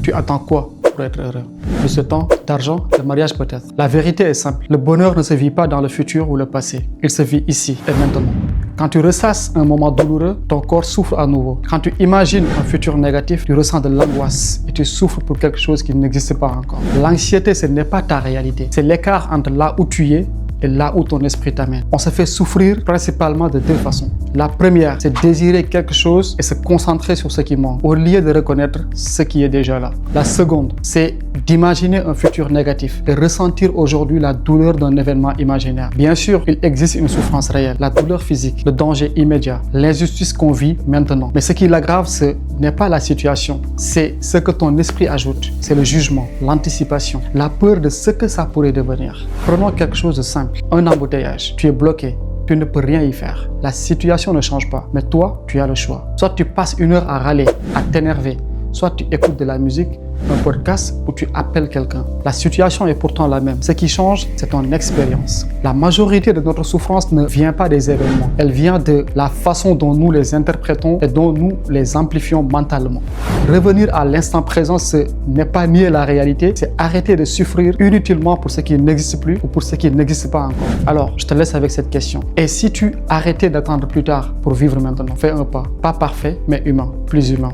Tu attends quoi pour être heureux? Plus de temps, d'argent, de mariage peut-être. La vérité est simple. Le bonheur ne se vit pas dans le futur ou le passé. Il se vit ici et maintenant. Quand tu ressasses un moment douloureux, ton corps souffre à nouveau. Quand tu imagines un futur négatif, tu ressens de l'angoisse et tu souffres pour quelque chose qui n'existe pas encore. L'anxiété, ce n'est pas ta réalité. C'est l'écart entre là où tu es et là où ton esprit t'amène. On se fait souffrir principalement de deux façons. La première, c'est désirer quelque chose et se concentrer sur ce qui manque, au lieu de reconnaître ce qui est déjà là. La seconde, c'est d'imaginer un futur négatif et ressentir aujourd'hui la douleur d'un événement imaginaire. Bien sûr, il existe une souffrance réelle, la douleur physique, le danger immédiat, l'injustice qu'on vit maintenant. Mais ce qui l'aggrave, ce n'est pas la situation, c'est ce que ton esprit ajoute. C'est le jugement, l'anticipation, la peur de ce que ça pourrait devenir. Prenons quelque chose de simple. Un embouteillage, tu es bloqué, tu ne peux rien y faire. La situation ne change pas, mais toi, tu as le choix. Soit tu passes une heure à râler, à t'énerver, soit tu écoutes de la musique, un podcast ou tu appelles quelqu'un. La situation est pourtant la même. Ce qui change, c'est ton expérience. La majorité de notre souffrance ne vient pas des événements. Elle vient de la façon dont nous les interprétons et dont nous les amplifions mentalement. Revenir à l'instant présent, ce n'est pas nier la réalité, c'est arrêter de souffrir inutilement pour ce qui n'existe plus ou pour ce qui n'existe pas encore. Alors, je te laisse avec cette question. Et si tu arrêtais d'attendre plus tard pour vivre maintenant, fais un pas. Pas parfait, mais humain, plus humain.